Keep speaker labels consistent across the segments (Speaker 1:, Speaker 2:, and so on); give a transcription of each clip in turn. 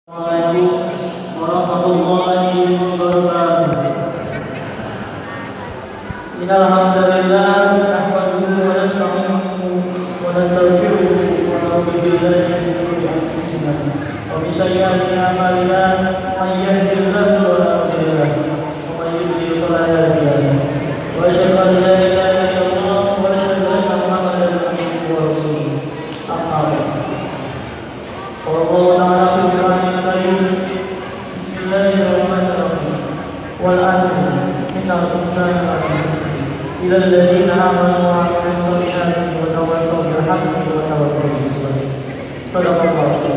Speaker 1: Assalamualaikum warahmatullahi wabarakatuh. Innal hamdalillah nahmaduhu wa nasta'inuhu wa nastaghfiruhu wa na'udzu billahi min shururi anfusina wa min sayyiati a'malina may yahdihillahu fala mudilla lahu wa may yudlil fala hadiya lahu wa asyhadu an la ilaha illallah wa asyhadu anna Muhammadan abduhu wa rasuluh. Amma ba'du. Qala ta'ala fil Qur'anil Karim. Bismillahirrahmanirrahim. Wal 'asr innal insana lafi khusr illa alladziina aamanu wa 'amilus shalihati wa tawassaw bil haqqi wa tawassaw bis sabr. Shadaqallahu.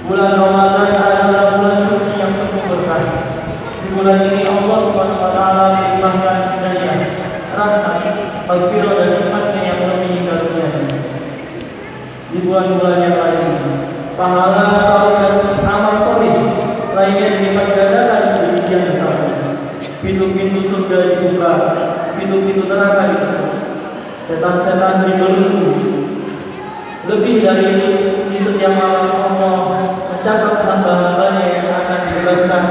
Speaker 1: Bulan Ramadan adalah bulan suci yang penuh berkah. Di bulan ini Allah Subhanahu wa taala melimpahkan hidayah, rahmat, maghfirah dan nikmat-Nya yang melebihi karunia-Nya. Di bulan-bulan yang lain, pahala saleh dan amal soleh lainnya dilipat gandakan sedemikian besar. Pintu-pintu surga dibuka, pintu-pintu neraka ditutup, setan-setan dibelenggu. Lebih dari itu, di setiap malam Allah mencatat hamba-hambanya yang akan dibebaskan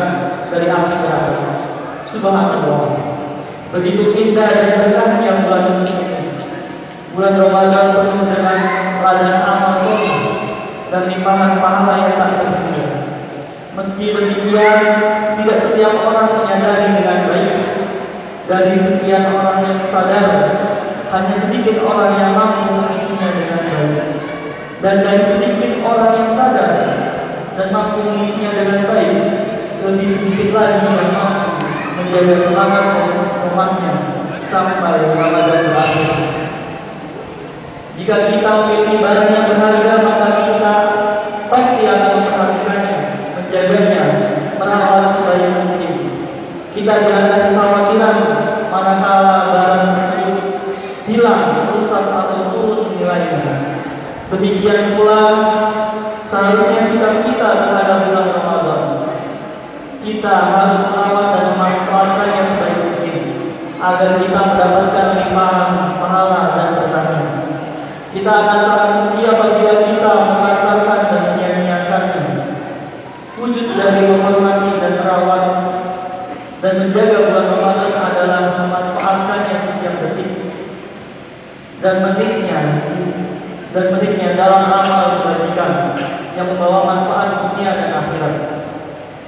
Speaker 1: dari api neraka. Subhanallah, begitu indah dan berkahnya bulan suci ini. Bulan Ramadan penuh dengan ladang amal soleh dan limpahan pahala yang tak terhingga. Meski demikian, tidak setiap orang menyadari dengan baik. Dari sekian orang yang sadar, hanya sedikit orang yang mampu mengisinya dengan baik. Dan dari sedikit orang yang sadar dan mampu mengisinya dengan baik, lebih sedikit lagi yang mampu menjaga semangat dan istiqomahnya sampai Ramadan berakhir. Jika kita memiliki barang yang berharga, maka kita pasti akan memperhatikannya, menjaganya, merawat sebaik mungkin. Kita jangan kekhawatiran manakala barang tersebut hilang, rusak atau turun nilainya. Demikian pula seharusnya sikap kita terhadap bulan Ramadan. Kita harus merawat dan memanfaatkannya sebaik mungkin agar kita mendapatkan limpahan pahala dan berkahnya. Kita akan sangat rugi apabila kita mengantarkan dan menyia-nyiakannya. Wujud dari menghormati dan merawat dan menjaga bulan Ramadan adalah memanfaatkannya setiap detik dan menitnya dalam amal kebajikan yang membawa manfaat dunia dan akhirat.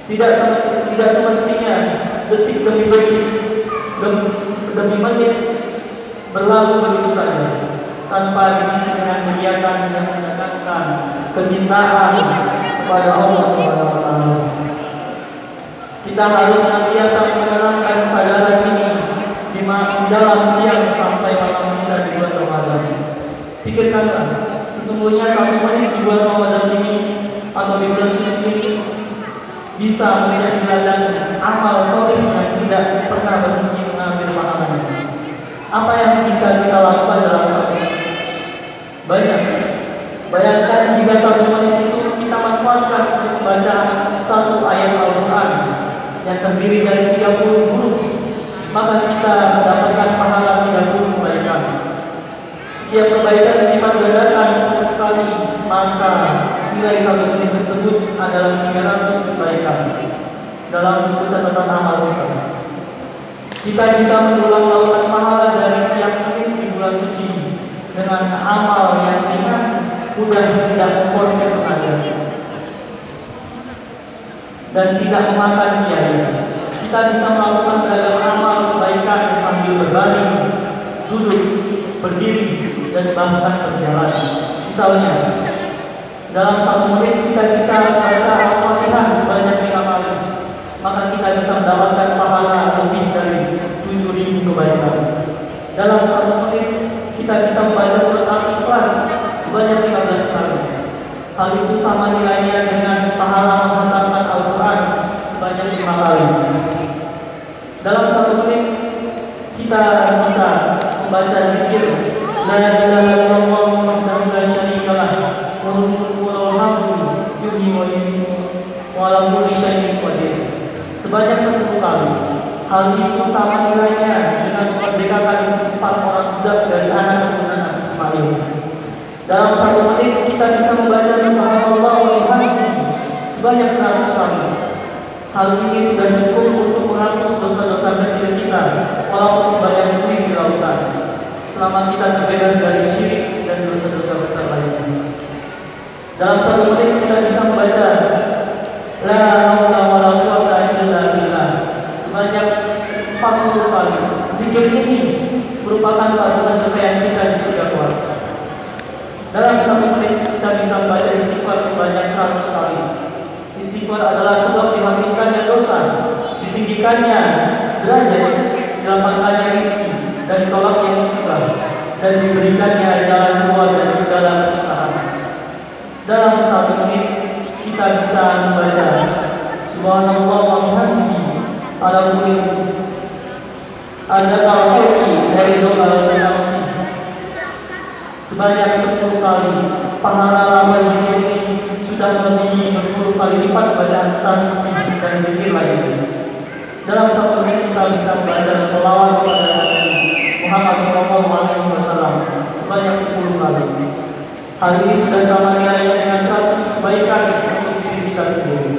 Speaker 1: Tidak semestinya detik demi detik demi menit berlalu begitu saja tanpa diisi dengan kegiatan yang mendatangkan kecintaan kepada Allah Subhanahu wa taala. Kita harus senantiasa menanamkan kesadaran ini di dalam siang sampai malam kita di bulan Ramadan. Pikirkanlah, sesungguhnya 1 menit di bulan Ramadan ini atau di bulan suci ini bisa menjadi ladang amal soleh yang tidak pernah berhenti mengambil pahalanya. Apa yang bisa kita lakukan dalam 1 menit? Banyak. Bayangkan jika 1 menit itu kita manfaatkan untuk membaca 1 ayat Al-Quran yang terdiri dari 30 huruf, maka kita mendapatkan pahala 30 kebaikan. Setiap kebaikan dilipat gandakan 10 kali, maka nilai 1 menit tersebut adalah 300 kebaikan dalam buku catatan amal kita. Kita bisa mendulang lautan pahala dari tiap menit di bulan suci dengan amal yang ringan, mudah, tidak memforsir tenaga dan tidak memakan biaya. Kita bisa melakukan beragam amal kebaikan sambil berbaring, duduk, berdiri, dan bahkan berjalan. Misalnya, dalam 1 menit kita bisa membaca Al-Fatihah sebanyak 5 kali, maka kita bisa mendapatkan pahala lebih dari 7.000 kebaikan. Dalam 1 menit kita bisa membaca surat Al-Ikhlas sebanyak 15 kali. Hal itu sama nilainya dengan pahala menghatamkan Al-Quran sebanyak 5 kali. Dalam 1 menit kita bisa membaca zikir La ilaha illallah wahdahu la syarika lah lahul mulku wa lahul hamdu yuhyi wa yumiitu wa ala kulli syai'in qadir sebanyak 10 kali. Hal itu sama nilainya dengan memerdekakan 4 orang budak dari anak keturunan Nabi Ismail. Dalam 1 menit kita bisa membaca subhanallah wa bihamdihi Hal ini sudah cukup untuk menghapus dosa-dosa kecil kita, walaupun sebanyak puing di lautan, selama kita terbebas dari syirik dan dosa-dosa besar lainnya. Dalam 1 menit kita bisa membaca La haula wala quwwata illa billah sebanyak 40 kali. Zikir ini merupakan tabungan kekayaan kita di surga kelak. Dalam 1 menit kita bisa membaca istighfar sebanyak 100 kali. Istighfar adalah sebab dihapuskannya dosa, ditinggikannya derajat, dilapangkannya rezeki, dan ditolaknya musibah, dan diberikannya jalan keluar dari segala kesusahan. Dalam 1 menit kita bisa membaca Subhanallah wa bihamdihi ala kulli al-khalqi wa ridha nafsi sebanyak 10 kali. Pahala amal zikir ini sudah melebihi 10 kali lipat bacaan tasbih dan zikir lainnya. Dalam 1 menit kita bisa membaca sholawat kepada Nabi Muhammad SAW sebanyak 10 kali. Hal ini sudah sama nilainya dengan 100 kebaikan untuk diri kita sendiri.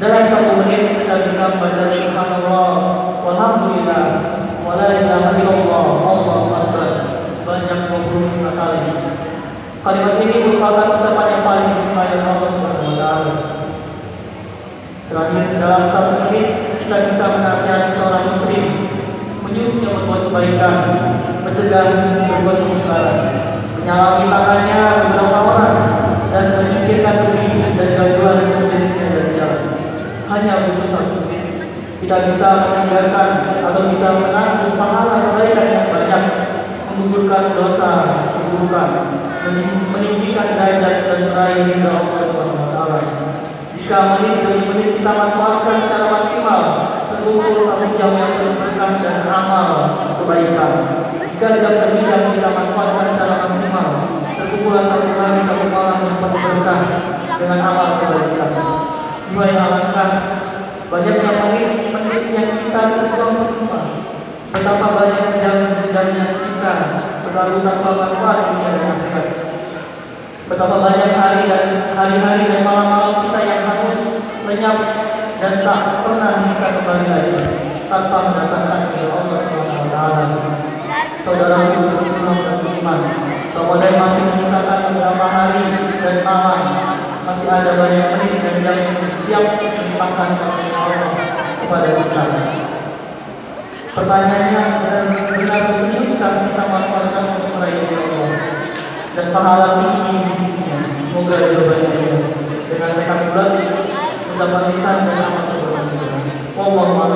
Speaker 1: Dalam 1 menit kita bisa membaca Subhanallah walhamdulillah wa la ilaha illallah Allahu akbar sebanyak 25 kali. Kalimat ini merupakan ucapan yang paling dicintai oleh Allah Subhanahu wa taala. Terakhir, dalam 1 menit kita bisa menasihati seorang muslim, menyuruhnya berbuat kebaikan, mencegah berbuat kemungkaran, menyalami tangannya beberapa orang, dan menyingkirkan duri dan gangguan sejenisnya dari jalan. Hanya butuh 1 menit kita bisa meninggalkan atau bisa menanggung pahala kebaikan yang banyak, menggugurkan dosa, keburukan, meninggikan derajat dan meraih ridha Allah Subhanahu wa taala. Jika menit demi menit kita manfaatkan secara maksimal, terkumpul 1 jam yang penuh berkah dan amal kebaikan. Jika jam demi jam kita manfaatkan secara maksimal, terkumpul 1 hari 1 malam yang penuh berkah dengan amal kebajikan. Dua yang alangkah banyaknya menit yang kita terbuang percuma. Betapa banyak jam dan yang kita berlalu tanpa manfaat dunia dan akhirat. Betapa banyak hari-hari dan malam-malam kita yang hangus, lenyap, dan tak pernah bisa kembali lagi tanpa mendatangkan kepada Allah Subhanahu wa taala. Saudaraku Islam dan seiman, Ramadan masih menyisakan beberapa hari dan malam. Masih ada banyak menit dan jam yang siap dilimpahkan oleh Allah kepada kita. Pertanyaannya, benar seriuskah kita manfaatkan untuk meraih Allah dan pahala tinggi di sisinya? Semoga jawabannya iya. Dengan tekad bulat, ucapan lisan dan amal coba. Wallahu a'lam.